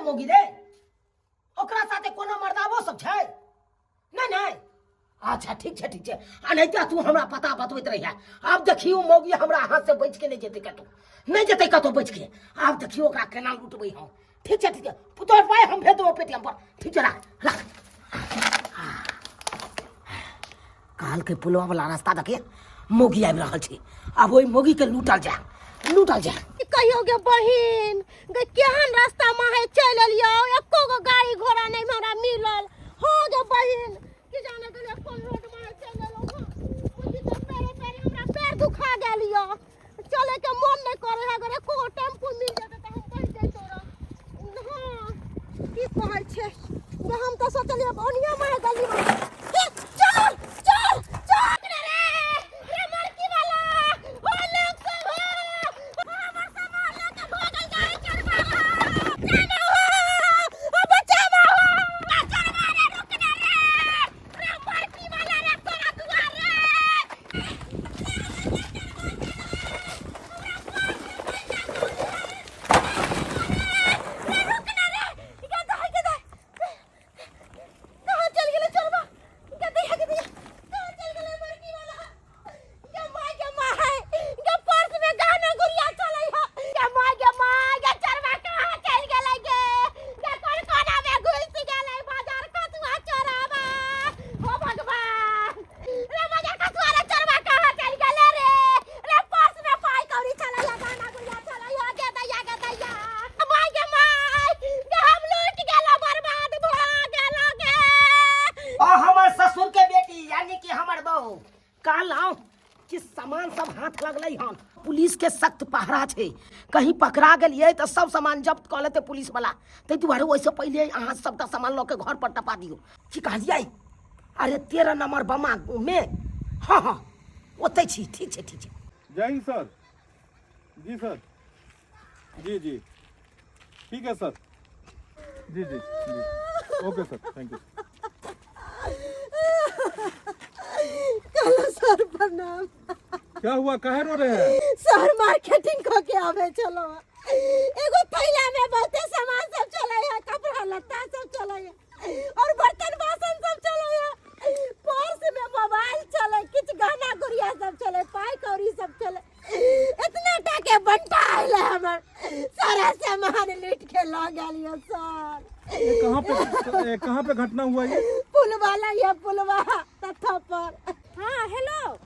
मोगी रे ओकरा साथे कोनो मर्दाबो सब छै नहीं नहीं अच्छा ठीक है आ नहीं तो तू हमरा पता बतबैत रहिया अब देखियो मोगी हमरा हाथ से बच के नहीं जेते कतो नहीं जेते कतो बच के अब देखियो ओकरा केना लूटबै हम ठीक है पुतोर पाए हम भेज देबो पेटीएम पर ठीक है रख काल के पुलवा वाला रास्ता देखे मोगी आबि रहल छै अब ओइ मोगी के लूटल जा कहियो गे बहिन गे केहन रास्ता में है चल लियो एको गो गाड़ी घोड़ा नहीं हमरा मिलल हो गे बहिन कि जाने गेलियो कोन रोड में है चल लेलो कुछ तो पैरे हमरा पैर दुखा गेलियो चले के मन नहीं करे है अगर एको टेम्पू मिल जेते त हम कहि दे तोरा हां की कहै छै हम तो सोचलिए ओनिया में गली में चल पुलिस के सख्त पहरा छे कहीं पकड़ा गेलिए तो सब सामान जब्त कर लेते पुलिस वाला ते दुआरे वैसे पहले अहाँ सबटा सामान ल के घर पर टपा दियो की कहलिए अरे 13 नंबर बमा में हाँ ओते छी ठीक है जय हिंद सर जी सर जी ठीक है sir ji okay sir thank you sir प्रणाम क्या हुआ काहे रो रहे हैं सर मार्केटिंग को के आवे चलो एगो थैला में बहुते सामान सब चले है कपड़ा लत्ता सब चले है और बर्तन बासन सब चले है पर्स में मोबाइल चले कुछ गहना गुड़िया सब चले पाई कौड़ी सब चले इतना टाके बंटा आइले हमर सारा सामान लूट के ला गेलियो सर ये कहाँ पे घटना हुआ ये पुलवा तथा पर हाँ हेलो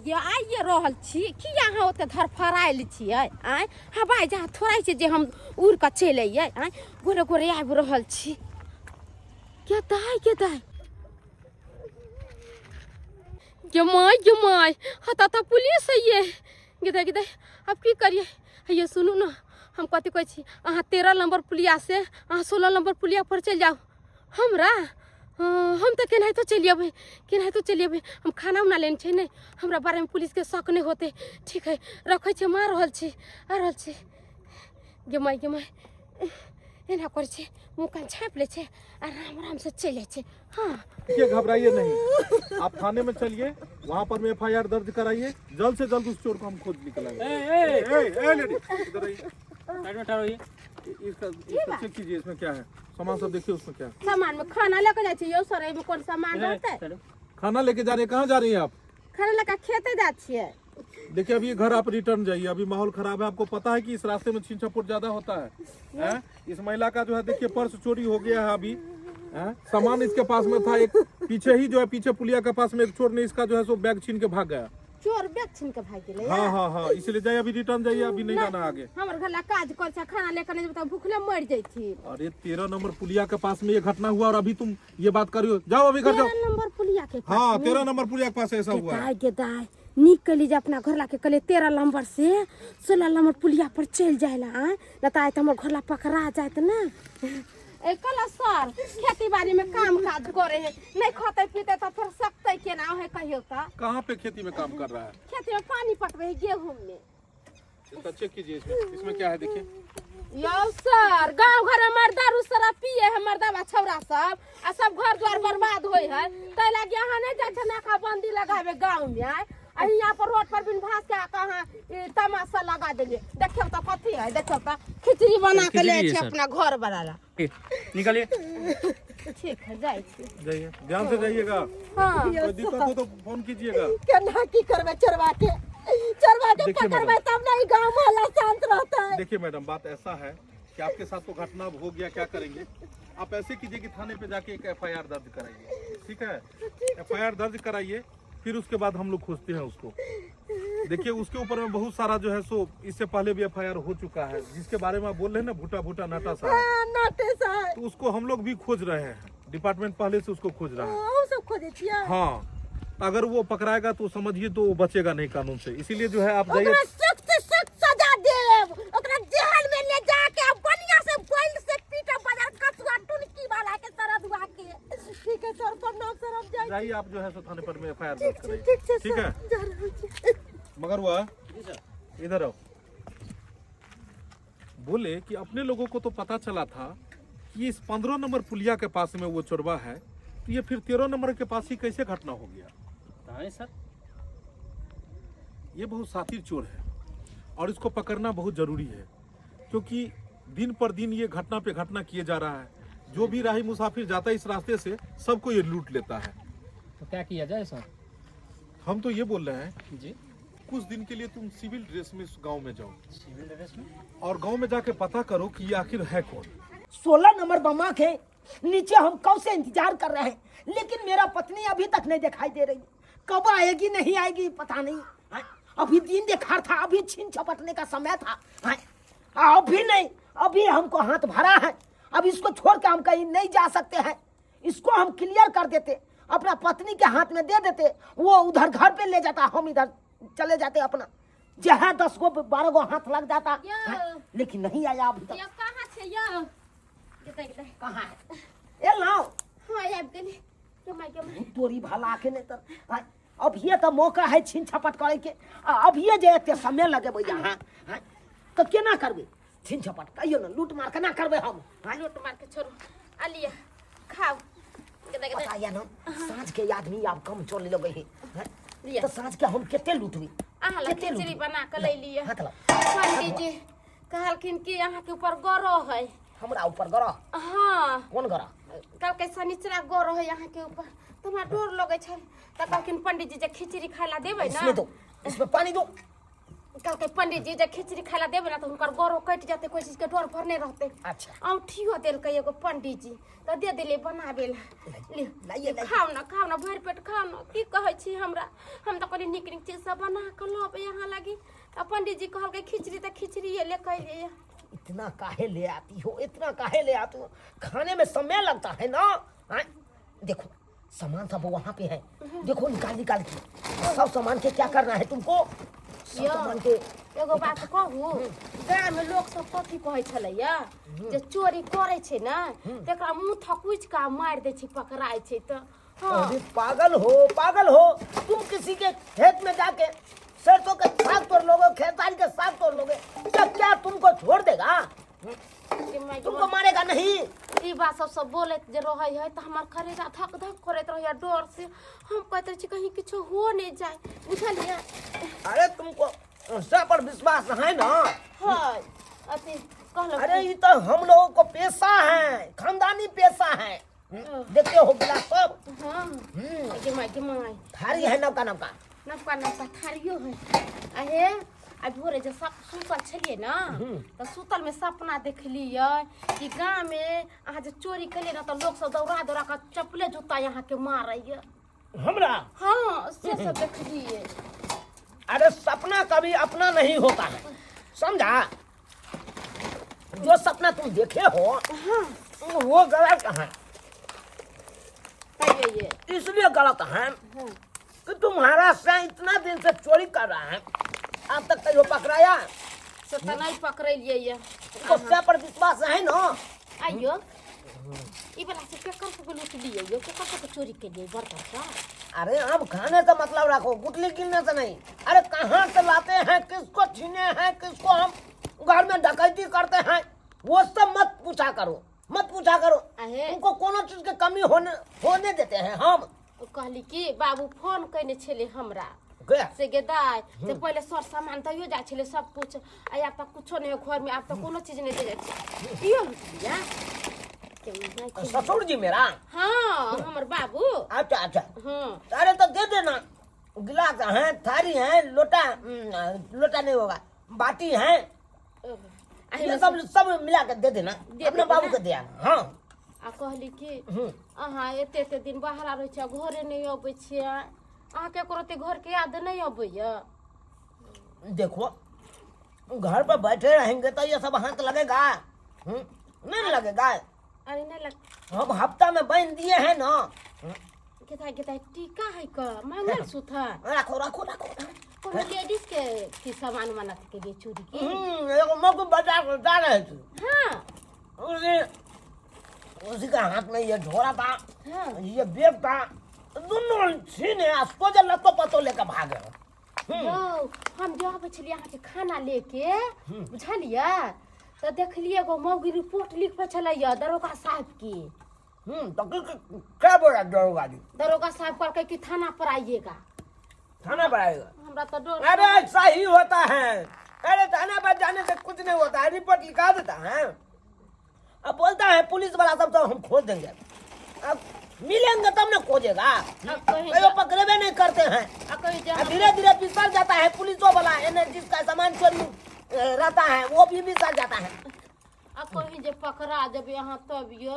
ये आइए रहल छी कि यहाँ ओते धरफराइल छियै आइ हवाई जहाज थोड़ा छै जे हम उड़ के चलि अइयै आइ गोरे आबि रहल छी के दाई गे माय हता त पुलिस है गे दाई अब की करिए ये सुनू ना हम कथी कहै छी अहाँ 13 नंबर पुलिया से अहाँ 16 नंबर पुलिया पर चल जाओ हमरा हम तो केनाहितो चलिए हम खाना उना लेने छे नहीं हमरा बारे में पुलिस के शक नहीं होते ठीक है रखे छे मार रहल छी गे माय एना करे छे मुंह कान छाप ले छे आराम से चले छे हाँ ये घबराइए नहीं आप थाने में चलिए वहाँ पर में FIR दर्ज कराइए जल्द से जल्द उस चोर को हम खोज निकलाएंगे लेडी इधर आइए साइड में ठहरो इसका चेक कीजिए इसमें क्या है सामान सब देखिए उसमें क्या है सामान में खाना लेके जाए छियै सर में कौन सामान रहते खाना लेके जा रहे हैं कहाँ जा रही हैं आप खाना लेके खेते जा छियै देखिए अभी घर आप रिटर्न जाइए अभी माहौल खराब है आपको पता है कि इस रास्ते में छीन झपट ज्यादा होता है इस महिला का जो है देखिए पर्स चोरी हो गया है अभी सामान इसके पास में था एक पीछे पुलिया के पास में एक चोर ने इसका जो है सो बैग छीन के भाग गया चोर बैग छीन के भाग गेलै हाँ इसलिए जाइए अभी रिटर्न जाइए अभी नहीं जाना आगे हमर घर ला काज कर छ खाना लेकर नहीं बता भूखले मर जैथी अरे 13 नंबर पुलिया के पास में ये घटना हुआ और अभी तुम ये बात कर रही हो जाओ अभी घर जाओ 13 नंबर पुलिया के पास हाँ 13 नंबर पुलिया के पास ऐसा हुआ है गे दाई निक कली जे अपना घर ला के कले 13 नंबर से 16 नंबर पुलिया पर चल जायला न त आइ त हमर घर ला पकड़ा जात ना कल सर खेती बाड़ी में काम काज करे है नहीं खाते पीते तो फिर सकते केना है कहियो त कहाँ पे खेती में काम कर रहा है खेती में पानी पटवे गेहूं में इसका चेक कीजिए इसमें क्या है देखिए यो सर गांव घर में मर्दा रुसरा पिए है मर्दा छौरा सब आ सब घर द्वार बर्बाद होई है तै लागी यहाँ नहीं जाय छै नाका बंदी लगावे गांव में अही यहाँ पर रोड पर बिन भास के कहाँ तमाशा लगा देंगे। देखियो तो कथी है, देखियो तो खिचड़ी बना के ले खिचड़ी है, छी सर। अपना घर बनाला। निकालिए। ठीक है, जाए छी। जाइए, ध्यान से जाइएगा। हाँ कोई दिक्कत हो तो फोन कीजिएगा। केना की करबे चरवा के देखिए पकड़बे मैडम। तब नहीं गांव मोहल्ला शांत रहता है। देखिए मैडम, बात ऐसा है कि आपके साथ तो घटना हो गया, क्या करेंगे? आप ऐसे कीजिए कि थाने पे जाके एक FIR दर्ज कराइए, ठीक है? FIR दर्ज कराइए, फिर उसके बाद हम लोग खोजते हैं उसको। देखिए उसके ऊपर में बहुत सारा जो है सो इससे पहले भी FIR हो चुका है, जिसके बारे में आप बोल रहे हैं ना, भूटा भूटा नाटा सा, नाटे सा तो उसको हम लोग भी खोज रहे हैं। डिपार्टमेंट पहले से उसको खोज रहा है। हम सब खोजे छियै। हाँ, अगर वो पकड़ाएगा तो समझिए तो वो बचेगा नहीं कानून से। इसीलिए जो है आप ओकरा जाइए। सख्त से सख्त सजा देब, ओकरा जेल में ले जाके बढ़िया से बैल से पीटे बाजार कचुआ टुनकी वाला के तरह दुआ के। ठीक है सर, प्रणाम सर, हम जाए। जाइए आप जो है सो थाने पर में FIR दर्ज कराइए, ठीक है ठीक है? जा रहल छी। मगर हुआ इधर आओ। बोले कि अपने लोगों को तो पता चला था कि इस 15 नंबर पुलिया के पास में वो चोरवा है, तो ये फिर 13 नंबर के पास ही कैसे घटना हो गया? हाँ सर। ये बहुत शातिर चोर है और इसको पकड़ना बहुत जरूरी है, क्योंकि दिन पर दिन ये घटना पे घटना किए जा रहा है। जो भी राही मुसाफिर जाता है इस रास्ते से, सबको ये लूट लेता है। तो क्या किया जाए सर? हम तो ये बोल रहे हैं जी। कुछ दिन के लिए तुम सिविल ड्रेस में इस गांव में जाओ सिविल ड्रेस में? और गांव में जाके पता करो कि ये आखिर है कौन। 16 नंबर बमा के नीचे हम कब से इंतजार कर रहे हैं, लेकिन मेरा पत्नी अभी तक नहीं दिखाई दे रही। कब आएगी नहीं आएगी पता नहीं। हैं? अभी दिन दिखा था, अभी छीन छपटने का समय था। हैं? अभी नहीं, अभी हमको हाथ भरा है। अब इसको छोड़ के हम कहीं नहीं जा सकते हैं। इसको हम क्लियर कर देते, अपना पत्नी के हाथ में दे देते, वो उधर घर पे ले जाता, हम इधर चले जाते अपना। जहाँ 10 गो 12 गो हाथ लग जाता। हैं? लेकिन नहीं आया अभी तक। ये कहाँ छे यो? कहाँ है? ए लाओ हाँ आबि गेली। के तोरी भला के नहीं तर अब ये तो मौका है छीन छपट करे के। अब ये जे एते समय लगे यहाँ तो केना करबे? छीन छपट कहियो ना, लूट मार केना करबे हम? लूट मार के छोड़ू। आ लिया खाओ। पता या ना, साँझ के आदमी अब कम चले लगे है। लिया। तो साँझ के हम केते लूटबी? अहाँ ला खिचड़ी बना के ले लिया। हाथ लाओ। पंडित जी कहलखिन कि अहाँ के ऊपर गौरव है। हमरा ऊपर गरा? हाँ कौन गरा? कल के शनिचरा गौरव है यहाँ के ऊपर, तो हमरा डर लगे छल। तो कहलखिन पंडित जी जे खिचड़ी खाय ला देबै ना, इसमें दो, इसमें पानी दो। कल के पंडित जी जे खिचड़ी खाय ला देबै ना तो हुनकर गौरव कटि जाते, कोई चीज के डर भर नहीं रहते। अच्छा औठियो देलकै एगो पंडित जी, तो दे देले बनाबे ला। लाइए, लाइए। खाओ ना भरि पेट खाओ ना। की कहै छी हमरा, हम तो कहली नीक नीक चीज सब बना के लबे यहाँ लागी। तो पंडित जी कहलकै खिचड़ी तो खिचड़ी ले कैले। इतना काहे ले आती हो, इतना काहे ले आती हो? खाने में समय लगता है ना। हैं? देखो सामान सब वहाँ पे है, देखो निकाल निकाल के। सब सामान के क्या करना है तुमको? सब सामान के एगो बात कहू, गाँव में लोग सब कथी कहै छलैया जे चोरी करे छै ना तेकरा मुंह थकुच का मार दे छै, पकड़ाय छै। तो हाँ अरे पागल हो। तुम किसी के खेत में जाके सरसों के साग तोड़ लोगे, खेसारी के साग तोड़ लोगे, तो क्या तुमको छोड़ देगा? तुमको मारेगा नहीं। ई बात सब बोले जे रहै है तो हमार खरेदा धक धक करैत रहैया डर से। हम कहते छी कहीं किछो हो नहीं जाए, बुझलिए? अरे तुमको सब पर विश्वास है ना? हां अति कहलो। अरे ये तो हम लोगों को पेशा है, खानदानी पेशा है। देखते हो गिलास सब। हां के माई थारी है नवका नवका थारियो है। अहे आ भोरे जे सुतल छलिए ना तो सुतल में सपना देखलिए कि गाँव में अहाँ जे चोरी कलिए ना तो लोग सब दौड़ा दौड़ा के चप्पले जूता यहाँ के मारैया हमरा। हाँ से सब देखलिए। अरे सपना कभी अपना नहीं होता है, समझा? जो सपना तुम देखे हो वो गलत है। ये इसलिए गलत है कि तुम्हारा से इतना दिन से चोरी कर रहा है, अब तक कहीं पकड़ाया? से तो नहीं पकड़लिए ये। तुमको सब पर विश्वास है ना? आइयो ई वाला से केकर को लूट लिए यो, केकर को चोरी के लिए बर्तन का। अरे अब खाने का मतलब रखो, गुटली गिनने से नहीं। अरे कहाँ से लाते हैं, किसको छीने हैं, किसको हम घर में डकैती करते हैं, वो सब मत पूछा करो। आहे तुमको कोनो चीज के कमी होने देते हैं हम? कहली कि बाबू फोन कइने छले हमरा क्या? से गेदाय से पहले सर सामान दैयो जाइ छले सब कुछ आ आब तक कुछो नहीं घर में, आब तक कोनो चीज नहीं दे जाइ छै। इयो या ससुर जी मेरा? हाँ हमर बाबू। अच्छा अच्छा। हाँ अरे तो दे देना, गिलास है, थारी है, लोटा लोटा नहीं होगा, बाटी है, ये सब मिला के दे देना, अपने बाबू के दिया। हाँ आ कहली कि अहाँ एते एते दिन बाहर रहै छै, घरे नहीं अबै छियै, अहाँ केकरो ते घर के याद नहीं अबैया? देखो घर पर बैठे रहेंगे तो ये सब हाथ लगेगा? नहीं लगेगा। अरे नहीं लग हम हफ्ता में बन दिए हैं ना। केता केता टीका है का मंगलसूत्र? रखो रखो रखो। कोनो लेडीज के की सामान मानत के लिए चोरी की? एक मौके बाजार को जा रहे थे, हाँ उसी का हाथ में ये झोरा था, हाँ ये बैग था, दोनों छीने सोचे लतो पतो लेकर भागे। यौ हम जब छलिए यहाँ से खाना लेके बुझलिए तो देखलिए एगो मौगी रिपोर्ट लिखबे छलैया दरोगा साहब की। तो क्या बोला दरोगा जी? दरोगा साहब कहलकै कि थाना पर आइएगा। थाना पर आएगा? हमरा तो डर। अरे सही होता है, अरे थाना पर जाने से कुछ नहीं होता है, रिपोर्ट लिखा देता है। अब बोलता है पुलिस वाला सब तो हम खोज देंगे, अब मिलेंगे तब ना खोजेगा, वो पकड़े नहीं करते हैं। धीरे धीरे पिसल जाता है पुलिसों वाला, जिसका सामान चोरी रहता है वो भी पिसल जाता है। अब कहीं जे पकड़ा जब यहाँ तब यो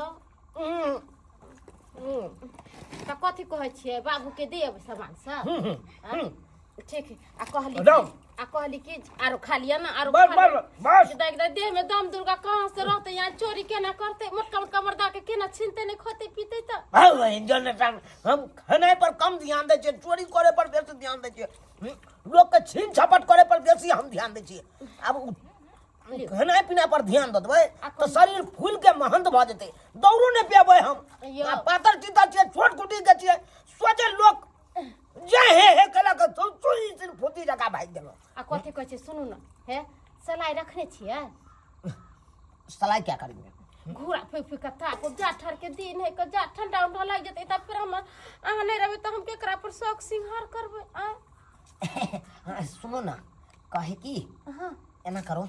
तो कथी कहे छियै बाबू के देब सामान सब? ठीक है। आ कहली कि आरो खा लिया ना, आरो बस देह में दम दुर्गा कहाँ से रहते, यहाँ चोरी केना करते, मोटका मोटका मर्दा के केना छीनते नहीं खोते पीते तो। हम खाने पर कम ध्यान दे छियै, चोरी करे पर बेसी ध्यान दे छियै, लोग के छीन झपट करे पर बेसी हम ध्यान दे छियै। अब खाना पीना पर ध्यान देबै तो शरीर फूल के महंत भ जेतै, दौड़ो नहीं पेबै हम। पातर चिता छियै, छोट कुटी के छियै, सोचे लोग जय हे कला के चोरी से फुटी जगह भाग गेलो। आ कथी कहै छै सुनू ना, हे सलाई रखने छियै? सलाई क्या करेंगे? घूरा फूक फूक के ताप जा ठर के दिन है, जा ठंडा उंडा लग जेतै तब फिर हम अहाँ नहीं रहबै तो हम केकरा पर शौक सिंहार करबै? आ सुनो ना, कहे की हां एना करो,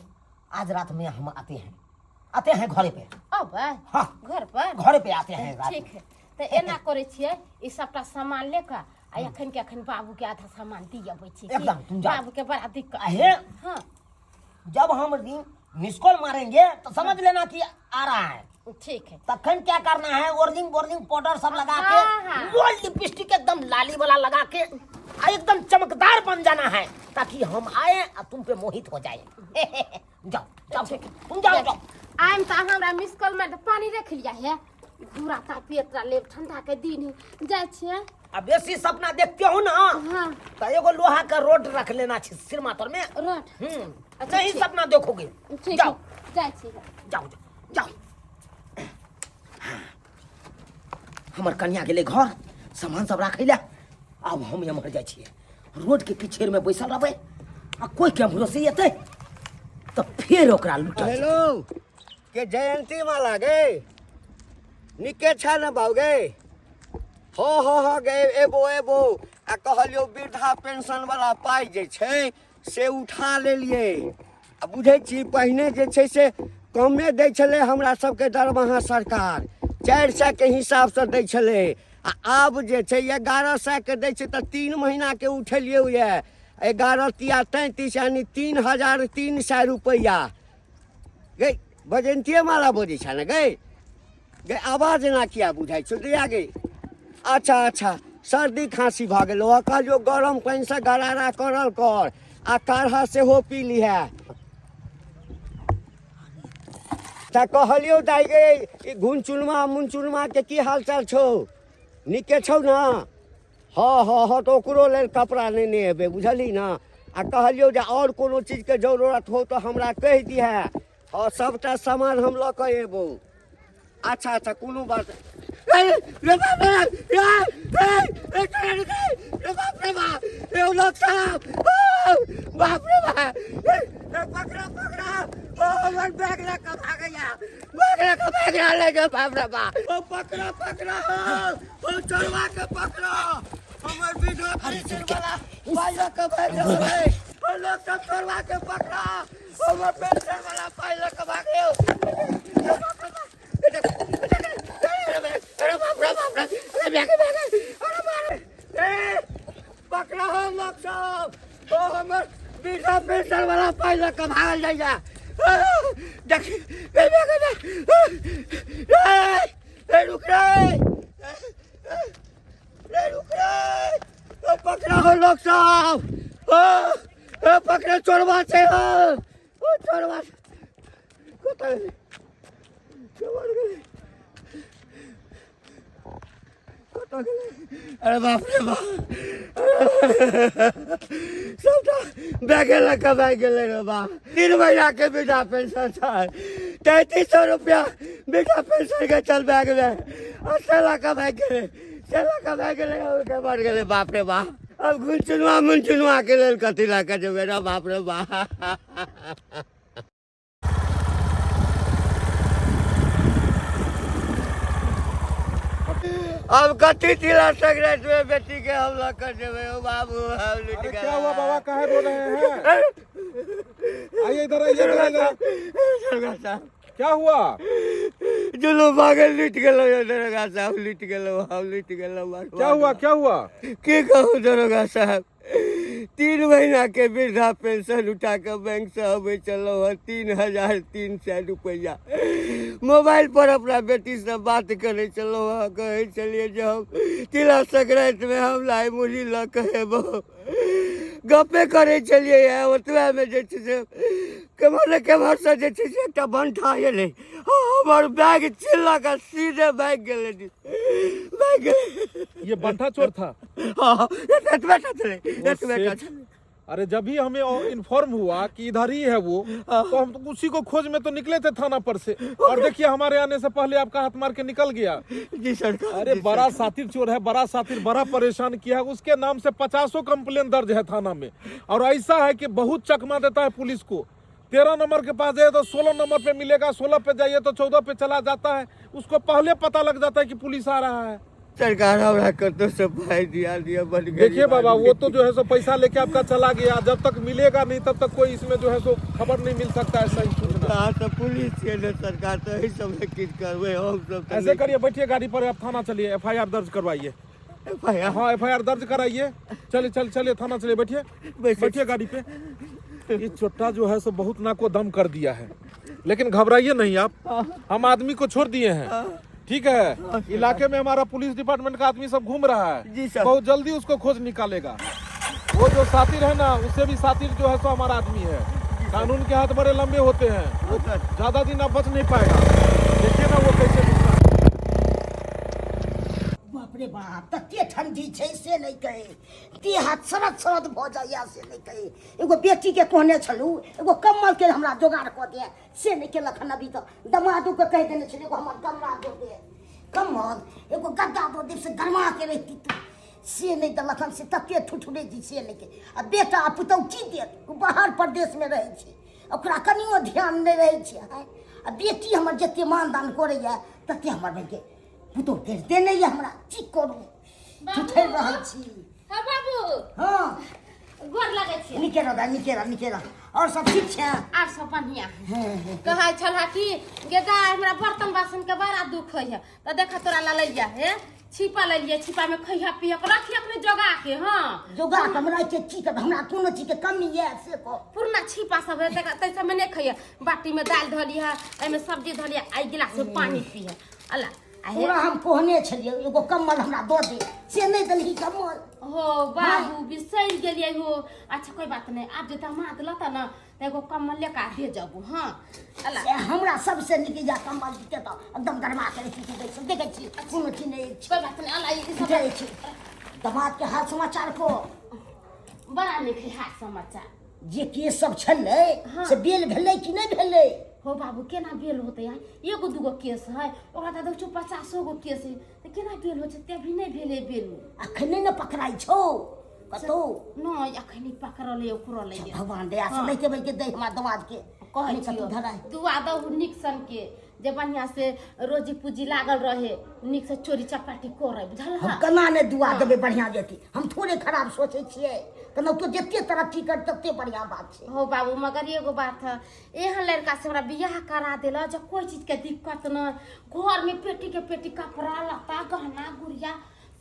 आज रात में हम आते हैं घरे पे। अब हाँ घर पर घरे पे आते हैं रात। ठीक है तो एना करे छियै, ई सबटा सामान लेकर आ अखन के अखन बाबू के आधा सामान दिया अबै छी। एकदम तुम जाओ। बाबू के बड़ा दिक्कत है। हां जब हम मिस कॉल मारेंगे तो समझ लेना कि आ रहा है। ठीक है। तखन क्या करना है, वर्जिंग पाउडर सब लगा हाँ, के, हाँ। रोज लिपस्टिक एकदम लाली वाला लगा के एकदम चमकदार बन जाना है, ताकि हम आए और तुम पे मोहित हो जाए। जाओ जाओ तुम जाओ जाओ। आइम त हमरा मिस कॉल में पानी रख लिया है, पूरा तापी एकरा ले, ठंडा के दिन है जाय छियै। अब बेसी सपना देखते हो ना, हाँ तो एगो लोहा का रोड रख लेना छै सिर माथर में। रोड अच्छा, नहीं ठीक। सपना देखोगे। ठीक जाओ है जाय छियै। जाओ जाओ। हमर कन्या गेले घर, सामान सब राखै ला, अब हम एम्हर जाइ छियै, रोड के पीछे में बैसल रहबै, आ कोई के भरोसे एतै तो फिर ओकरा लुटा। हेलो के जयंती माला गे निके छ न भाउ गे? हो गे एबो आ कहलियो वृद्धा पेंशन वाला पाई जे छै से उठा लेलिए। आ बुझै छी पहिने जे छै से कमे दै छलै हमरा सबके दरमाहा सरकार, 400 के हिसाब से दै छलै, आ आब जे छै 1100 के दै छै तऽ 3 महीना के उठेलिए ये 11 तिया 33 यानी 3300 रुपैया। गे बजंतिये माला बोझै छ ने गे? गे आवाज एना किया बुझाइ छौ दिया गे? अच्छा सर्दी खांसी भऽ गेलो, कहलियो गरम पानि से गरारा करल कर आ काढ़ा सेहो पी लिहे। तऽ कहलियो दाइ गे घुनचुनमा मुनचुनमा के की हाल चाल छौ? नीके छौ ना? हाँ तो ओकरो लेल कपड़ा लेने एबै बुझली ना। आ कहलियो जे और कोनो चीज के जरूरत हो तो हमरा कहि दिहे, और सबटा सामान हम लऽ कऽ एबौ। अच्छा कोनो बात रे बाप रे बाप पकड़ा हमर बैग ले के भागैया, बैग ले जाओ बाप रे बाप। पकड़ा चोरवा के पकड़ा हमर विधा पेंशन वाला पाइला के भाग गए और लोग सब छोड़वा के पकड़ा हमर पेंशन वाला पाइला के भाग गए अरे बाप रे अरे मारे पकड़ा हो लोग सब ओ हमर विधा पेंशन वाला पाइला के भागल जाइया देख रुक रे पकड़ा हो लोग सब पकड़े चोरवा से हो चोरवा अरे बाप रे बाप सब बैगे लगा बैगे ले रे बाप 3 महीना के बिना पेंशन था 3300 रुपया बिना पेंशन के चल बैग में और सेला का बैग ले के बढ़ गए बाप रे बाप अब मुंचुनवा के लेल कथी ला के जो मेरा बाप रे बाप अब कथी तिला सिगरेट में बेटी के हमला कर देवे ओ बाबू हम लूट गए क्या हुआ बाबा काहे रो रहे हैं आइए इधर क्या हुआ जुलू भागल लूट गेलो दरोगा साहब लूट गेलो क्या हुआ की कहूँ दरोगा साहब 3 महीना के वृद्धा पेंशन उठा के बैंक से अबे चलो 3300 रुपया मोबाइल पर अपना बेटी से बात करे चलो कहे चलिए जो तिला संक्रांति में हम लाई मुरही ल कहे गपे करे चलिए ओतबे में जे केमहर से जे छै से एकटा बंठा एलै हमर बैग चिल्ला का सीधे बैग गेलै ये बंठा चोर था एतबे चले अरे जब भी हमें इन्फॉर्म हुआ कि इधर ही है वो तो हम तो उसी को खोज में तो निकले थे थाना पर से और देखिए हमारे आने से पहले आपका हाथ मार के निकल गया जी सरकार अरे बड़ा सातिर चोर है बड़ा परेशान किया है उसके नाम से 50 कंप्लेन दर्ज है थाना में और ऐसा है कि बहुत चकमा देता है पुलिस को 13 नंबर के पास जाइए तो 16 नंबर पे मिलेगा 16 पे जाइए तो 14 पे चला जाता है उसको पहले पता लग जाता है कि पुलिस आ रहा है सरकार हमरा कर तो सब भाई दिया बन गई देखिए बाबा वो तो जो है सो पैसा लेके आपका चला गया जब तक मिलेगा नहीं तब तक कोई इसमें जो है सो खबर नहीं मिल सकता है सही सूचना तो पुलिस के लिए सरकार तो यही सब किस करवे हम सब ऐसे करिए बैठिए गाड़ी पर आप थाना चलिए FIR दर्ज करवाइए हाँ FIR दर्ज कराइए चलिए थाना चलिए बैठिए गाड़ी पे ये चोट्टा जो है सो बहुत नाको दम कर दिया है लेकिन घबराइए नहीं आप हम आदमी को छोड़ दिए हैं ठीक है इलाके में हमारा पुलिस डिपार्टमेंट का आदमी सब घूम रहा है जी सर बहुत जल्दी उसको खोज निकालेगा वो जो सातिर है ना उससे भी सातिर जो है सो हमारा आदमी है कानून के हाथ बड़े लंबे होते हैं वो ज्यादा दिन अब बच नहीं पाएगा देखिए ना वो कैसे बाप रे बाप तते ठंडी छै से नहीं कहे देह हाथ सरद भ जाइया से नहीं कहे एगो बेटी के कहने छलू एगो कम्मल के हमरा जोगाड़ क दे से नहीं केलक हन अभी तो दमादू के कह देने छलै एगो हमर गमला दो दे कम्मल एगो गद्दा दो दे से गरमा के रहती तू से नहीं देलक हन से तते ठुठुरे जी से नहीं के आ बेटा आ पुतौ की देत ओ बाहर प्रदेश में रहै छै ओकरा कनियो ध्यान नहीं रहै छै आ बेटी हमर जते मानदान करैया तते हमर भाई के पुतौ दे नहीं हमरा की करू ठुठै रहै छी हाँ बाबू हाँ गोर लगे छी निकेरा और सब ठीक छै आर सब बढ़िया कहा छला कि गे गाय हमरा बर्तन बासन के बड़ा दुख है तो देखा तोरा ला लिया है छिपा ले लिया छिपा में खइया पिया रखी अपने जोगा के हाँ जोगा के हमरा के की कर हमरा कोनो चीज के कमी है से को पुरना छिपा सब है देखा तैसे में नहीं खइया बाटी में दाल धली है एमे सब्जी धली है आई गिलास में पानी पिए अल्लाह पूरा हम कहने छलिए एगो कम्मल हमरा दो दे से नहीं देलही कम्मल हो बाबू बिसर गेलिए हो अच्छा कोई बात नहीं आप जेता मात लता ना एगो कम्मल लेके दे जाबू हां अल्लाह से हमरा सबसे निक जा कम्मल के तो एकदम गरमा के रखी देखे छी कोनो चीज नहीं कोई बात नहीं अल्लाह ये सब छी दमाद के हाल समाचार को बड़ा निक हाल समाचार जे केस सब छलै से बेल भेलै कि नहीं भेलै हो बाबू केना बेल होते है एगो दूगो केस है ओकरा त देखो 50 गो केस है त केना बेल हो छै ते भी नहीं भेले बेल अखने न पकड़ाई छौ कतो नहीं अखनी पकड़ले ओकरो ले भगवान दया से नहीं के दे हमरा दमाद के कहै छी छी धराई दुआ दहु निक सन के जे बढ़िया से रोजी पूजी लागल रहे निक से चोरी चपाटी करे बुझल हम कना ने दुआ देबे बढ़िया जेती हम थोड़े खराब सोचे छिए कना तो जत्ते तरक्की कर तत्ते बढ़िया बात छे हो बाबू मगर एगो बात है एहन लड़का से हमरा बियाह करा देला जो कोई चीज के दिक्कत न घर में पेटी के पेटी कपड़ा लत्ता गहना गुड़िया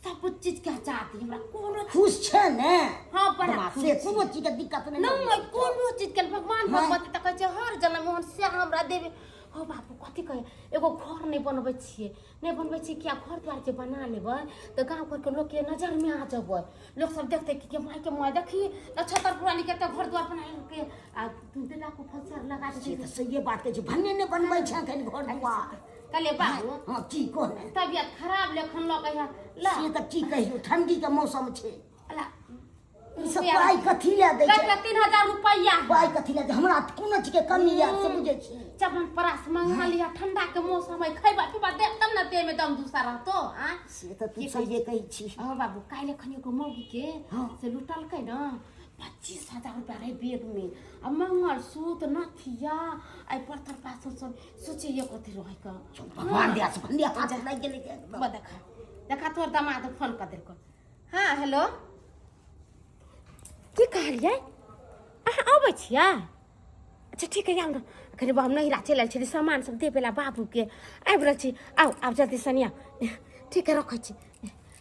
सब चीज के चाहती हमरा कोनो खुश छे ने हां बड़ा से कोनो चीज के दिक्कत नहीं नहीं कोनो चीज के भगवान भगवती त कहै छै हर जन्म में से हमरा देबे हो बाबू कथी कहे एगो घर नहीं बनबै छिए नहीं बनबै छिए क्या घर द्वार जे बना लेबै तो गांव घर के लोग के नजर में आ जबै लोग सब देखते कि के माय देखी त छतर पुरानी के त घर द्वार बना के आ बेटा को फंसर लगा दे तो सही बात है भन्ने ने बनबै छै कनि घर दुआर कले बाबू हां की कोने तबियत खराब लेखन लोग कहिया ला से त की कहियो ठंडी के मौसम छे ला ई सब पाई कथी ले दै छै 3000 रुपया पाई कथी ले हमरा कोनो चीज के कमी है से बुझे छी चबन परास मंगा लिया ठंडा के मौसम है खैबा पीबा दे तब न देह में दम दूसरा रहतो हां से त तू सही कहि छी हां बाबू काइले खनियो को मौगी के से लुटल कै न 25,000 रुपया रहे बैग में अब मंगल सूत नथिया आई पत्थर पास सब सोचे ये कथी रहे का भगवान दिया से भन्ने हाथ लग गेले के देखा देखा तोर दामाद फोन कर देलको हां हेलो की कहलिए अहाँ आबै छियै अच्छा ठीक है हम कनी हम नहीं राचे लेल छी सामान सब दे पेला बाबू के आबि रहल छी आओ आब जल्दी सनिया ठीक है रखै छी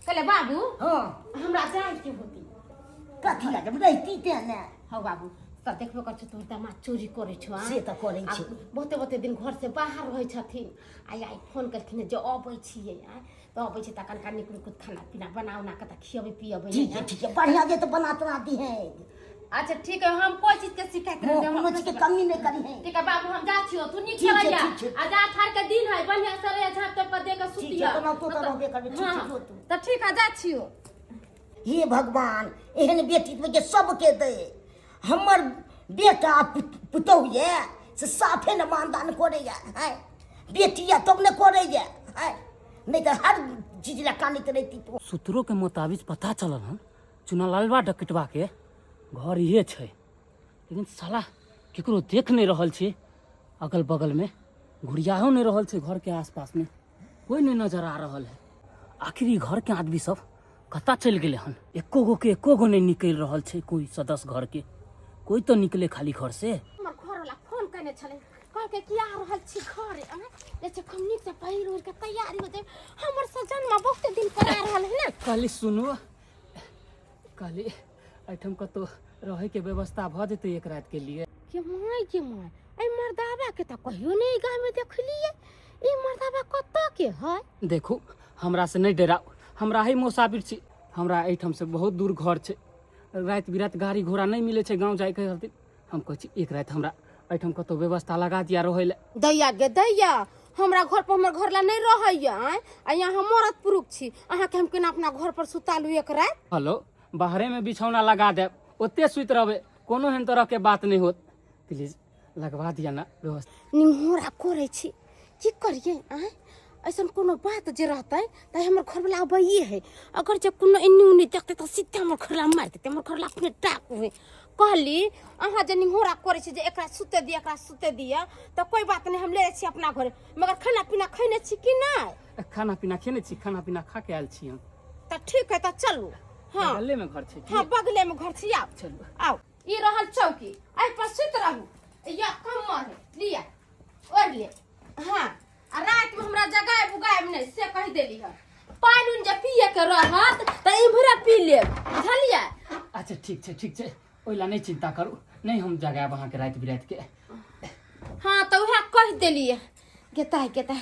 कहले बाबू हां हमरा जाय के होती कथी ले जब रहती ते ने हाँ बाबू सब देखबो कर तोर दामाद चोरी करे छो से त करे छी बहुते बहुते दिन घर से बाहर रहे छथिन आई आई फोन करथिन जे अबै छियै तो अबै छै त कनका निकुल कुछ खाना पीना बनाउना के त खियबै पियबै ठीक है बढ़िया जे तो बनाते आती है अच्छा ठीक है हम कोई चीज के शिकायत नहीं देम कोनो चीज के कमी नहीं करी है ठीक है बाबू हम जा छियो तू नीक ठीक है, चला जा ठीक है। आज आठार के दिन है बढ़िया से रहे झाप तो पर दे के ठीक सुतिया है तो तो रहबे करबे ठीक है जो तू त ठीक है जा छियो हे भगवान एहन बेटी के सबके दे हमर बेटा पुतौ ये से साफे न मानदान करे है बेटी या तब न करे है नहीं तो हर चीज ला कानित रहती तो सूत्रों के मुताबिक पता चलल हन चुनालालवा डकटवा के घर इहे छै लेकिन साला केकरो देख नहीं रहल छै अगल बगल में घुरियाहो नहीं रहल छै घर के आसपास में कोई नहीं नजर आ रहल है आखिर ई घर के आदमी सब कता चल गेले हन एको गो नहीं निकल रहल छै कोई सदस्य घर के कोई तो निकले खाली घर से हमर घर वाला फोन करने छले कह के किया रहल छी घरे जैसे हमनी से पहिर उड़ के तैयारी हो जाए हमर सजन में बहुत दिन पर आ रहल है ना काली सुनो काली ऐठम कतो रहे के व्यवस्था भ जेते एक रात के लिए के माय ए मर्दावा के त कहियो नहीं गांव में देखलिए ई मर्दावा कत्ता के है देखो हमरा से नहीं डराओ हमरा ही मुसाफिर छी हमरा ऐठम से बहुत दूर घर छै रात बिरात गाड़ी घोड़ा नहीं मिले छै गांव जाए के खातिर हम कहै छी एक रात हमरा ऐठम कतो व्यवस्था लगा दिया रहे ले दैया गे दैया हमरा घर पर हमर घर ला नहीं रहैया आ यहाँ हम मरद पुरुष छी अहाँ के हम केना अपना घर पर सुतालू एक रात हेलो बाहरे में बिछौना लगा देब ओते सुत रहबे कोनो एहन तरह के बात नहीं होत प्लीज लगवा दिया ना व्यवस्था निहोरा करे छी की करिए ऐसा कोनो बात जे रहते त हमर घर वाला अबैये है अगर जब कोनो एन्नी उन्नी देखते तो सीधे हमर घर ला मार देते हमर घर ला अपने टाक हुए कहली अहाँ जे निहोरा करे छी जे एकरा सुते दिया तो कोई बात नहीं हम ले छी अपना घर मगर खाना पीना खैने छी कि नहीं खाना पीना खेने छी खाना पीना खा के आयल छी हम त ठीक है त चलू हाँ बगले में घर छै हाँ बगले में घर छी आओ चलू आओ ई रहल चौकी आई पर सुत रहू या कमर है लिया ओढ़ ले हाँ आ रात में हमरा जगाए बुगाए नहीं से कह देली है पानी जे पिए के रहत त इमहरे पी ले बुझलिए अच्छा ठीक छै ओइला नहीं चिंता करू नहीं हम जगाएब अहाँ के रात बिरात के हाँ तो वह कह देली है गेता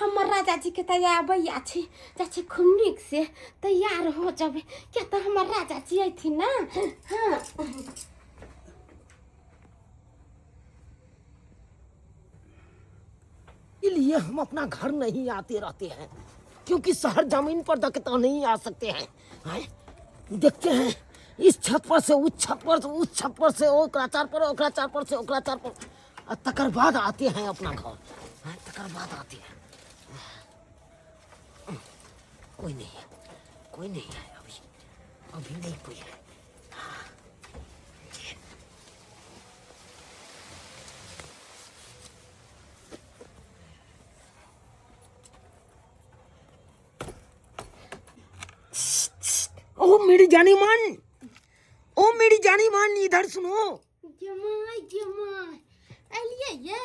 हमर राजा जी के तैयार भैया छी चाची खूब नीक से तैयार हो जाबे क्या तो हमर राजा जी आई ना हाँ इसलिए हम अपना घर नहीं आते रहते हैं क्योंकि शहर जमीन पर दखता नहीं आ सकते हैं देखते हैं इस छत पर से उस छत पर से उस छत पर से ओकरा चार पर ओकरा चार पर से ओकरा चार पर तकर बाद आते हैं अपना घर तकर बाद आते हैं कोई नहीं है अभी नहीं कोई है जानी मान, ओ मेरी जानी मान, इधर सुनो। जमाई अलिए ये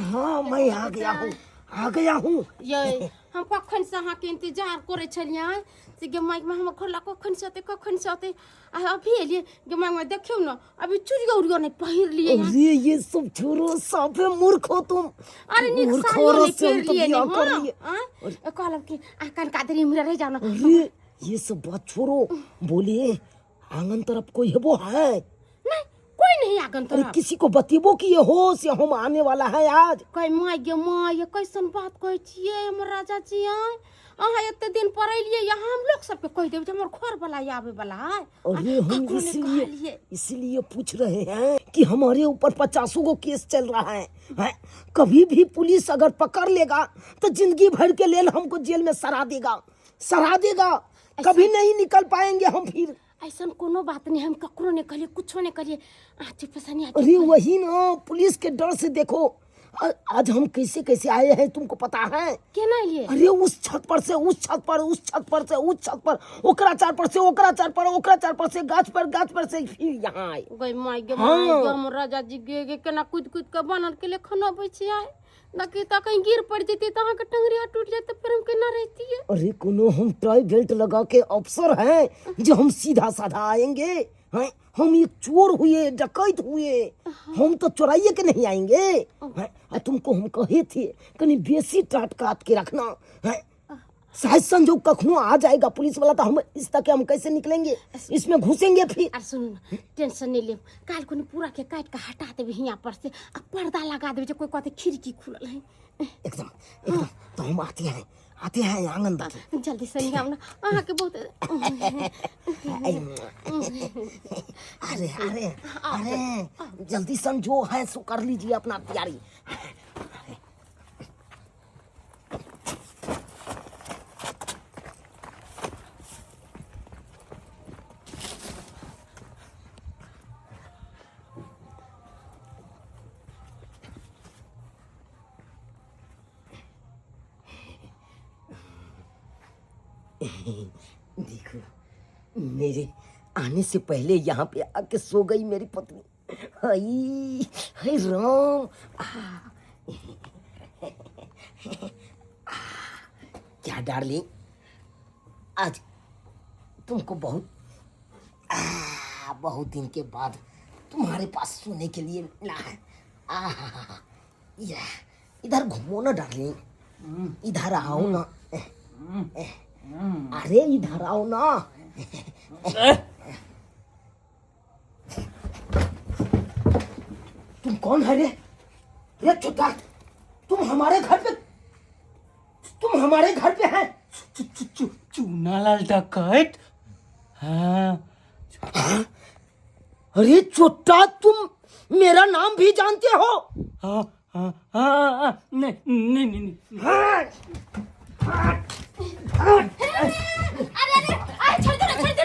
हाँ मैं आ गया हूँ। ये हम कखन से अहाँ के इंतजार करे छलियै से गमाई में हम खोला कखन से आते अभी एलिए गमाई में देखियो ना अभी चूड़िया उड़िया नहीं पहिर लिए हैं। अरे ये सब छोड़ो, साफे मूर्ख हो तुम। अरे निक मूर्ख साड़ियों औरत नहीं से हम पहिर तो लिए बियाह नहीं कर हाँ लिए। कहलब कि आकन कादरी मेरा रह जाना। अरे ये सब बात छोड़ो, बोलिए आंगन तरफ कोई है वो है? नहीं कोई नहीं आगन अरे तो किसी को बतिबो कि ये हो से हम आने वाला है आज। कई माय गे माय ये कैसन बात कहै छियै हमर राजा जी अहाँ एते दिन पर एलिए यहाँ हम लोग सबके कह देब जे हमर घर वाला आवे वाला है। अरे हम ककरो ने कहलिए। इसलिए पूछ रहे हैं कि हमारे ऊपर 50 गो केस चल रहा है? कभी भी पुलिस अगर पकड़ लेगा तो जिंदगी भर के लिए हमको जेल में सरा देगा। कभी नहीं निकल पाएंगे हम फिर। ऐसा कोनो बात नहीं हम ककरो ने कहलिए कुछो ने कहलिए आची पसनी अरे वही ना, पुलिस के डर से देखो आज हम कैसे आए हैं तुमको पता है? केना लिए? अरे उस छत पर से उस छत पर, उस छत पर से उस छत पर, ओकरा चार पर से ओकरा चार पर, ओकरा चार पर से गाछ पर से फिर यहाँ आए। गई माय गे हाँ। माय गे हमर राजा जी गे केना कूद के बनल के लिए खाना बैठे आए नकी ता कहीं गिर पड़ जेती त अहाँ के टंगरिया टूट जाते फिर हम केना रहती है। अरे कोनो हम टाई बेल्ट लगा के अफसर हैं जो हम सीधा साधा आएंगे हैं? हम एक चोर हुए, डकैत हुए, हम तो चुराइए के नहीं आएंगे हैं? तुमको हम कहे थे कहीं बेसी टाट काट के रखना है, शायद संजोग कखनो आ जाएगा पुलिस वाला तो हम इस तक हम कैसे निकलेंगे, इसमें घुसेंगे फिर। अरे सुन ना टेंशन नहीं ले काल को पूरा के काट के हटा देबे हियां पर से अब पर्दा लगा देबे जे कोई कहते खिड़की खुलल है। एकदम तो हम आते हैं आंगन तक। जल्दी से आओ ना अहाँ के बहुत अरे जल्दी सन जो है सो कर लीजिए अपना तैयारी। देखो मेरे आने से पहले यहाँ पे आके सो गई मेरी पत्नी। हाय हाय राम। क्या डार्लिंग, आज तुमको बहुत दिन के बाद तुम्हारे पास सोने के लिए मिला है। इधर घूमो ना डार्लिंग, इधर आओ ना। अरे इधर आओ ना। तुम कौन है रे? ये चुता, तुम हमारे घर पे हैं? चूनालाल डकैत। हाँ अरे चोटा, तुम मेरा नाम भी जानते हो? हाँ हाँ हाँ नहीं।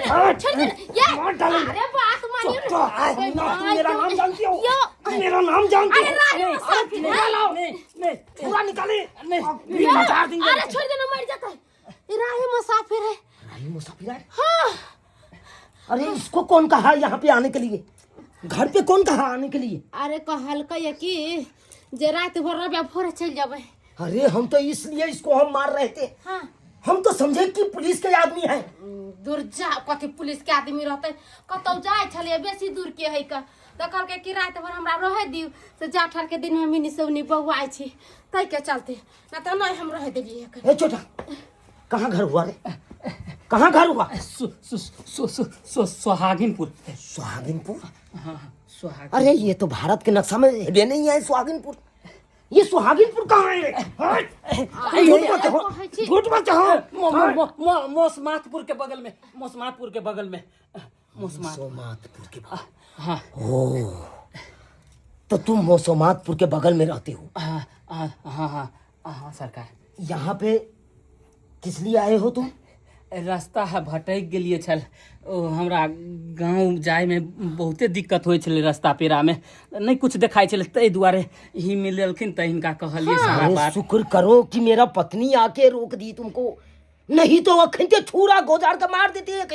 अरे छोड़ दे ये अरे बात मानिए मेरा नाम जानती हो? मेरा नाम जानती हो? पूरा निकाले। अरे छोड़ देना मर जाता है। राही मुसाफिर है। हाँ। अरे इसको कौन कहा यहाँ पे आने के लिए? घर पे कौन कहा आने के लिए? अरे कहल के कि जे रात भर रबे भोरे चल जाबे। अरे हम तो इसलिए इसको हम मार रहे थे। हाँ। हम तो समझे कि पुलिस के आदमी है। दूर जा कथी पुलिस के आदमी रहते कतौ जाए छलिए बेसी दूर के है का देखल के कि रात भर हमरा रहे दियो से जाठर के दिन में मिनी सबनी बौआई छी तै के चलते ना त नहीं हम रह देलिए। ए छोटा, कहाँ घर हुआ रे? कहाँ घर हुआ? सुहागिनपुर। सुहागिनपुर? हाँ सुहागिन। अरे ये तो भारत के नक्शा में हेबे नहीं है सुहागिनपुर। ये सुहागिनपुर कहाँ है? झूठ मत कहो। मोसमातपुर के बगल में। मोसमातपुर के बगल में। हाँ। ओ, तो तुम मोसमातपुर के बगल में रहते हो? हाँ सरकार। यहाँ पे किस लिए आए हो तुम? रास्ता भटक गेलिए छल, हमरा गांव जाए में बहुते दिक्कत होइ छले, रास्ता पेरा में नहीं कुछ देखाई छले, तै दुआरे ही मिललखिन त हिनका कहलिए सारा बात। शुक्र करो कि मेरा पत्नी आके रोक दी तुमको, नहीं तो अखन ते छुरा गोजार के मार देती है।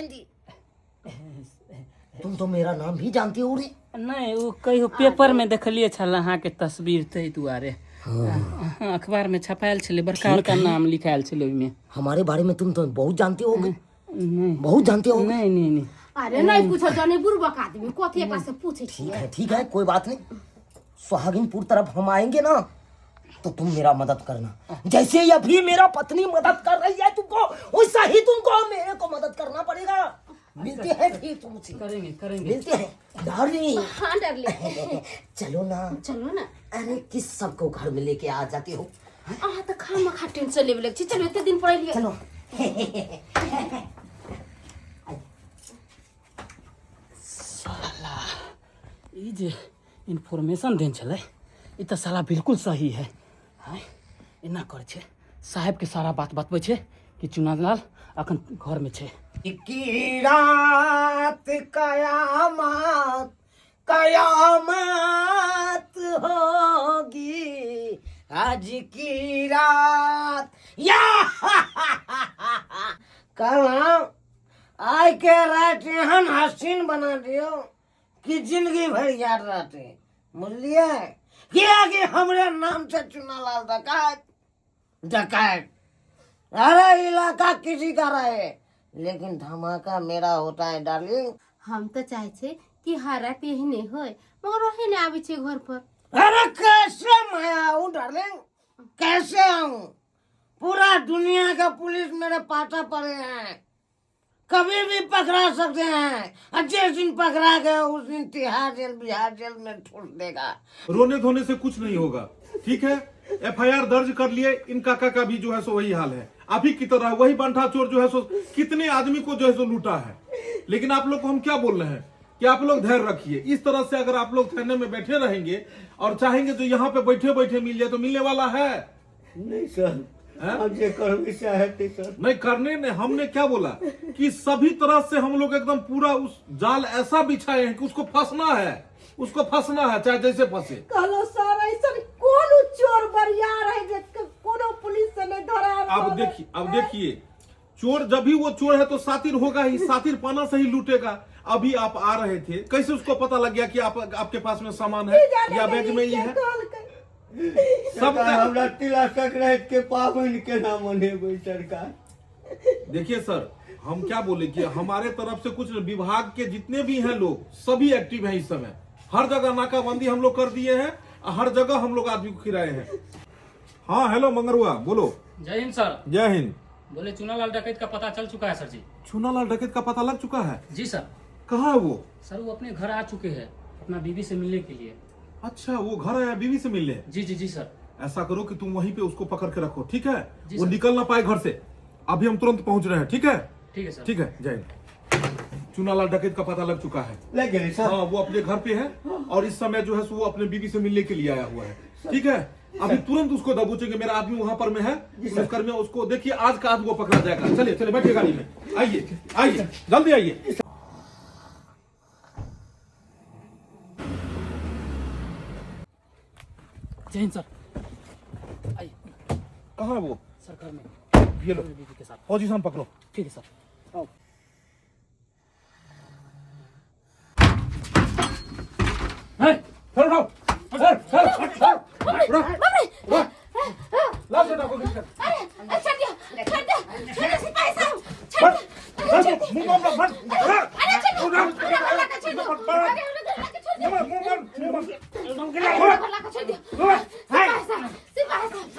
तुम तो मेरा नाम भी जानते हो रे। नहीं वो कहियो पेपर में देखलिए छल अहाँ के तस्वीर तै दुआरे अखबार में छपायल छले बड़का बड़का नाम लिखायल छले ओइमे। हमारे बारे में तुम तो बहुत जानते हो, नहीं बहुत जानते हो। नहीं नहीं नहीं अरे नहीं पूछो जाने बुरबक आदमी कथी एकरा से पूछे छी। ठीक है कोई बात नहीं। सुहागिनपुर तरफ हम आएंगे ना तो तुम मेरा मदद करना, जैसे अभी मेरा पत्नी मदद कर रही है तुमको, वैसा ही तुमको मेरे को मदद करना पड़ेगा। मिलते हैं फिर तुमसे। करेंगे मिलते हैं डार्लिंग। हां डार्लिंग चलो ना। अरे किस सबको घर में लेके आ जाते हो। अहाँ त खामा खा टेंशन लेवे लग छी। चलो एते दिन पढ़ै लियो। चलो साला ई जे इन्फॉर्मेशन देन छले ई त साला बिल्कुल सही है। हां एना करे छे साहब के सारा बात बतबै छे कि चुनालाल अखन घर में छे। की रात कयामत कयामत होगी आज की रात या कल आय के रात एहन हसीन बना दियो कि जिंदगी भर याद रहते। बुझलिए किया कि हमरे नाम से चुनालाल डकैत डकैत। अरे इलाका किसी का रहे लेकिन धमाका मेरा होता है डार्लिंग। हम तो चाहे छे कि हर रात यही नहीं होय मगर रहे नहीं आवे छे घर पर। अरे कैसे मैं आऊं डार्लिंग, कैसे आऊं? पूरा दुनिया का पुलिस मेरे पाटा पड़े हैं, कभी भी पकड़ा सकते हैं। और जिस दिन पकड़ा गया उस दिन तिहाड़ जेल बिहार जेल में ठूस देगा। रोने धोने से कुछ नहीं होगा, ठीक है। FIR दर्ज कर लिए, इन काका का भी जो है सो वही हाल है। अभी की तरह वही बंठा चोर जो है सो कितने आदमी को जो है सो लूटा है। लेकिन आप लोग को हम क्या बोल रहे हैं कि आप लोग धैर्य रखिए। इस तरह से अगर आप लोग थाने में बैठे रहेंगे और चाहेंगे तो यहाँ पे बैठे बैठे मिल जाए तो मिलने वाला है नहीं सर, आप ये करो चाहते सर। नहीं करने ने हमने क्या बोला कि सभी तरह से हम लोग एकदम पूरा उस जाल ऐसा बिछाए हैं कि उसको फंसना है, उसको फंसना है चाहे जैसे फंसे। कहलो सर ऐसा कौन चोर बरियार है जे कोनो पुलिस से नहीं धरा। अब देखिए चोर जब भी वो चोर है तो सातिर होगा ही, सातिर पाना से ही लूटेगा। अभी आप आ रहे थे, कैसे उसको पता लग गया कि आपके पास में सामान है या बैग में ही है? सब हमरा तिला संक्रांति के पावन के नाम मनेबै सरकार। देखिए सर, हम क्या बोले कि हमारे तरफ से कुछ विभाग के जितने भी हैं लोग सभी एक्टिव हैं इस समय। हर जगह नाकाबंदी हम लोग कर दिए हैं, हर जगह हम लोग आदमी को खिलाए हैं। हाँ हेलो मंगरुआ, बोलो। जय हिंद सर। जय हिंद। बोले चुनालाल डकैत का पता चल चुका है सर जी। चुनालाल डकैत का पता लग चुका है? जी सर। कहाँ है वो? सर वो अपने घर आ चुके हैं अपना बीवी से मिलने के लिए। अच्छा वो घर आया बीवी से मिलने? जी जी जी सर। ऐसा करो कि तुम वहीं पे उसको पकड़ के रखो, ठीक है? वो निकल ना पाए घर से। अभी हम तुरंत पहुंच रहे हैं, ठीक है? ठीक है सर। ठीक है, जय हिंद। चुनालाल डकैत का पता लग चुका है। लग गए सर। हाँ वो अपने घर पे है और इस समय जो है वो अपने बीवी से मिलने के लिए आया हुआ है, ठीक है? अभी तुरंत उसको दबोचेंगे। मेरा आदमी वहां पर में है, पुलिसकर्मी, उसको देखिए आज का आज वो पकड़ा जाएगा। चलिए चलिए बैठिए गाड़ी में, आइए आइए जल्दी आइए। जय हिंद सर। आइए। कहाँ है वो? सर घर में ये लो बीवी के साथ। पोजीशन पकड़ो। ठीक है सर। आओ। चलो उठाओ। लाओ बेटा को लेकर। छोड़ दिया छोड़ दिया छोड़ सिपाही साहब मुंह बंद कर, बंद। अरे छोड़ दो अल्लाह का छोड़ दो अरे अल्लाह का छोड़ दो सिपाही साहब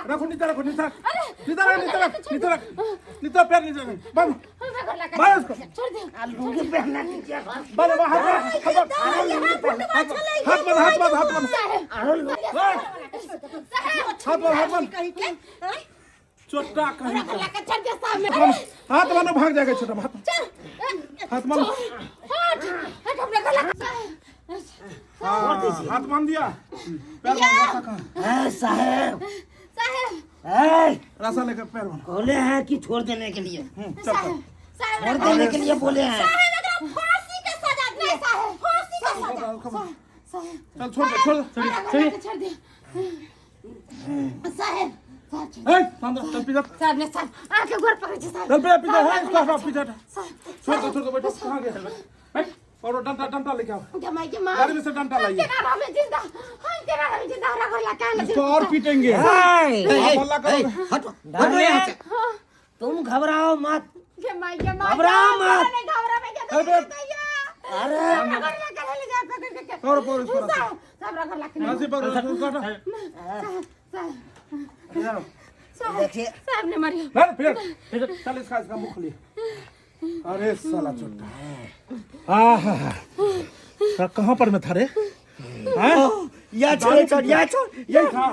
रखो नीचे, रखो नीचे, नीचे रख, नीचे रख, नीचे रख, नीचे पैर नीचे रख, बंद, बाहर इसको, लुंगी पहनना कीजिए। बंद, हाथ बंद, छोटा कहीं हाथ बंद, भाग जाएगा छोटा हाथ बंद। हाथ बांध दिया, पैर बांध। साहब रास्ता लेकर पैर बांध। बोले हैं कि छोड़ देने के लिए, चल छोड़ देने के लिए बोले हैं। चल छोड़ दे, छोड़ दे। छोड़ दे साहब चल पीछे साहब ने साहब आके घर पकड़ जी साहब चल पीछे है इसको पीछे छोड़ दो बैठो कहाँ गया बैठ और डंडा लेके आओ के मां गाड़ी में से डंडा लाइए तेरा में जिंदा हम तेरा में जिंदा रखो ला कान इसको और पीटेंगे हल्ला करो हटो यहाँ से। तुम घबराओ मत। के मां घबराओ मत। घबरा में क्या अरे और इसको साहब रखो ला कान ऐसे पर देखिए साहब ने मारियो फिर चल इसका मुंह खोलिए। अरे साला चुट्टा आहा कहाँ पर मैं था रे या छोड़ यही था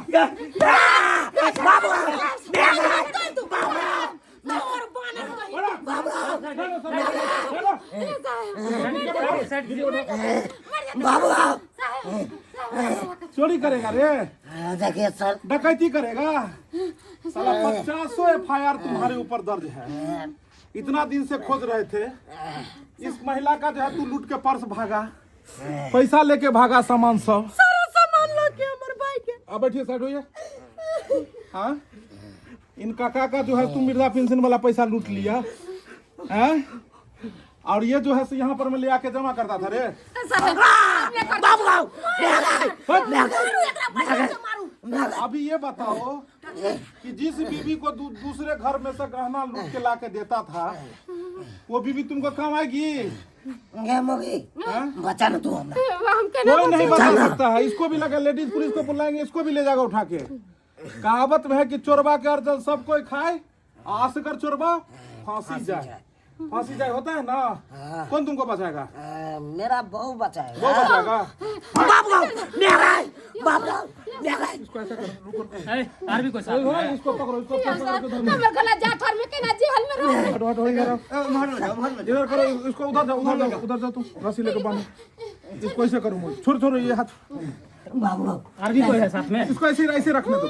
चोरी करेगा रे देखिए सर डकैती करेगा साला 50 FIR तुम्हारे ऊपर दर्ज है। इतना दिन से खोज रहे थे इस महिला का जो है तू लूट के पर्स भागा पैसा लेके भागा सामान सब सारा सामान लेके हमर भाई के। अब बैठिए साइड होइए। हाँ इन काका का जो है तू मृदा पेंशन वाला पैसा लूट लिया हैं और ये जो है यहाँ पर मैं ले आके जमा करता था रे। अभी ये बताओ कि जिस बीबी को दूसरे घर में से गहना लूट के ला के देता था वो बीबी तुमको काम आएगी? बचा ना तू हमरा। हम के कोई नहीं बता सकता है। इसको भी लगा लेडीज पुलिस को बुलाएंगे इसको भी ले जाएगा उठा के। कहावत में है कि चोरबा के अर्जन सब कोई खाए आस कर चोरबा फांसी जाए होता है ना। कौन तुमको बचाएगा? मेरा बहू बचाएगा। वो बचाएगा। इसको इसको पकड़ो हम गला जाथर में के ना जेल में रहो इधर करो इसको उधर जाओ तुम रस्सी लेकर बांधो इसको ऐसे करूँ मैं छोड़ ये हाथ और भी कोई है साथ में? इसको ऐसे रखने दो।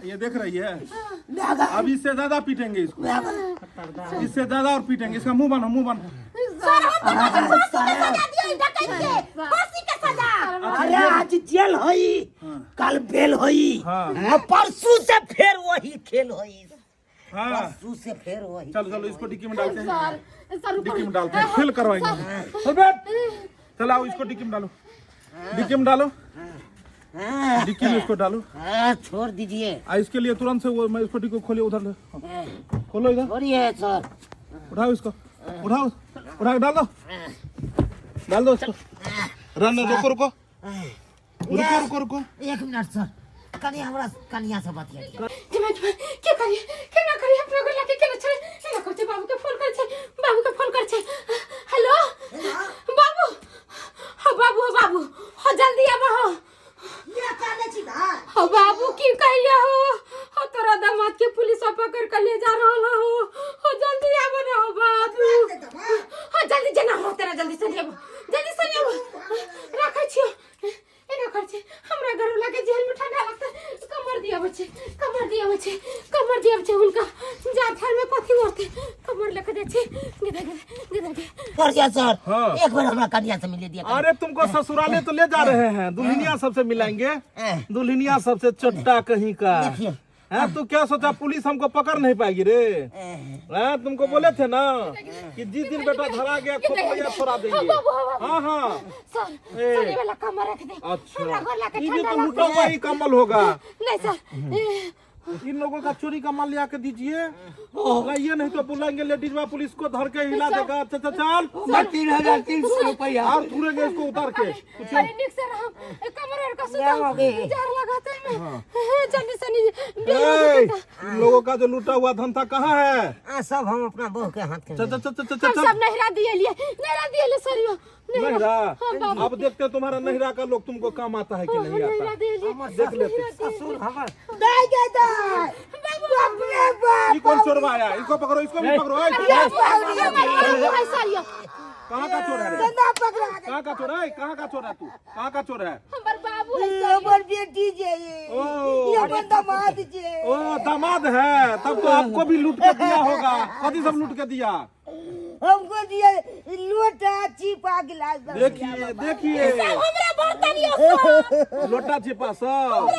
ये देख रही है अब इससे ज्यादा पीटेंगे इसको इससे ज्यादा और पीटेंगे। इसका मुंह बांधो अरे आज जेल होई कल बेल होई परसों से फिर वही खेल होई। परसों से फिर वही। चलो इसको डिक्की में डालते हैं डिक्की में डालते हैं फेल करवाएंगे। चलो आओ इसको डिक्की में डालो डिक्की में डालो डिक्की में इसको डालो। छोड़ दीजिए। इसके लिए तुरंत से वो मैं इसको डिक्की खोलिए उधर खोलो इधर छोड़िए सर। उठाओ इसको उठाओ डाल दो इसको रन रुको रुको। एक मिनट सर कनी हमरा कनिया से बात है। के करिए के ना करिए अपना गला के ना छे ना करते बाबू के फोन कर छे हेलो बाबू बाबू हो जल्दी आबो हो ये काले छी ना हो बाबू की कहिया हो तोरा दामाद के पुलिस पकड़ कर ले जा रहल हो जल्दी आबो ना हो बाबू हो जल्दी जना हो तेरा जल्दी से आबो रखै छियो एना कर छे हमरा घर वाला के जेल में ठंडा लगता कमर दिया बच्चे उनका जाथर में कथी होते कमर लेके दे छे गिदा परसिया सर हाँ। एक बार हमरा कनिया से मिले दिया। अरे तुमको ससुराले तो ले जा रहे हैं दुल्हनिया सबसे मिलाएंगे दुल्हनिया सबसे चट्टा कहीं का है। तू क्या सोचा पुलिस हमको पकड़ नहीं पाएगी रे? तुमको बोले थे ना कि जिस दिन बेटा धरा गया खोपड़िया छोड़ा देंगे। हाँ सर वाला कमर रख दे। अच्छा ये तो लूटा हुआ ही कमल होगा। नहीं सर इन लोगों का चोरी का माल लिया के दीजिए ये नहीं तो बुलाएंगे लेडीज पुलिस को धर के हिला देगा। चल 3,300 रुपया और पूरेंगे इसको उतार के इन लोगों का जो लूटा हुआ धन था कहाँ है? सब हम अपना बहू के हाथ के सब नहरा दिए सरियो नहरा। अब देखते हैं तुम्हारा नहरा का लोग तुमको काम आता है कि नहीं आता देख लेते। ये कौन चोरवा आया? इसको पकड़ो इसको भी पकड़ो। कहाँ का चोर है? कहाँ का चोर है? कहाँ का चोर है तू? कहाँ का चोर है? बेटी ओ दामाद है तब तो आपको भी लूट के दिया होगा। कभी सब लूट के दिया हमको दिए लोटा चिपा गिलास सब देखिए देखिए हमरा बर्तन ये सब लोटा छिपा सब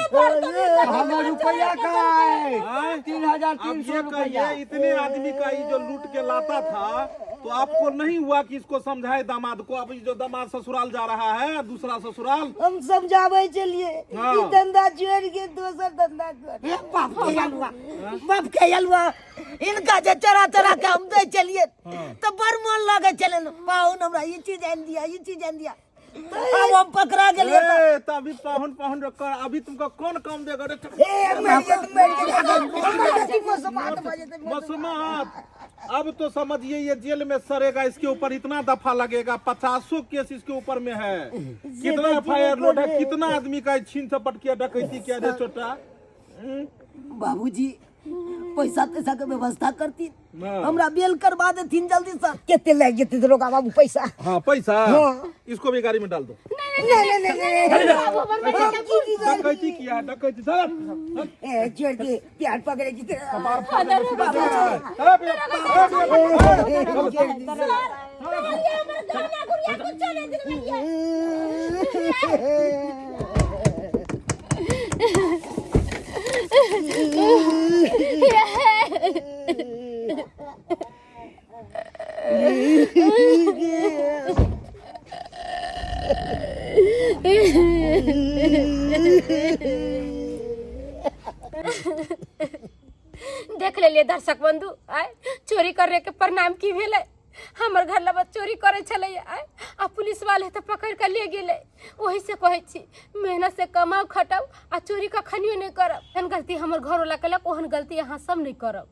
हमारा रुपया का है हाँ? 3300 अब ये रुपया। कहिए इतने आदमी का ये जो लूट के लाता था तो आपको नहीं हुआ कि इसको समझाए दामाद को? अब ये जो दामाद ससुराल जा रहा है दूसरा ससुराल, हम समझावे चलिए हाँ। ई धंधा छोड़ के दूसर धंधा कर ए बाप के हलवा, बाप के हलवा, इनका जे चरा चरा के हम दे चलिए तो बड़ मन लगे चले पाहुन हमरा ये चीज आन दिया, ये चीज आन दिया। अब हम पकड़ा गेलिए तो ए, तो अभी पाहुन पाहुन रखकर अभी तुमको कौन काम देगा रे? मसमात अब तो समझिए ये जेल में सरेगा, इसके ऊपर इतना दफा लगेगा, 50 केस इसके ऊपर में है। कितना FIR लोड है, कितना आदमी का छीन झपट किया, डकैती किया रे छोटा। बाबूजी पैसा तैसा के व्यवस्था करती, हाँ। हमरा बेल करवा देथिन जल्दी से। कितने लग जेते दरोगा बाबू पैसा? हाँ पैसा, हाँ। इसको भी गाड़ी में डाल दो। नहीं डकैती किया है, डकैती सर ए छोड़ के प्यार पकड़े की देख ले दर्शक बंधु, आय चोरी करे के परिणाम की भेले। हमर घर लबा चोरी करे चले आय आ पुलिस वाले तो पकड़ के ले गेले। वही से कहै छी मेहनत से कमाओ खटाओ आ चोरी का खनियो नहीं करब। एहन गलती हमर घर वाला केलक, ओहन गलती अहाँ सब नहीं करब।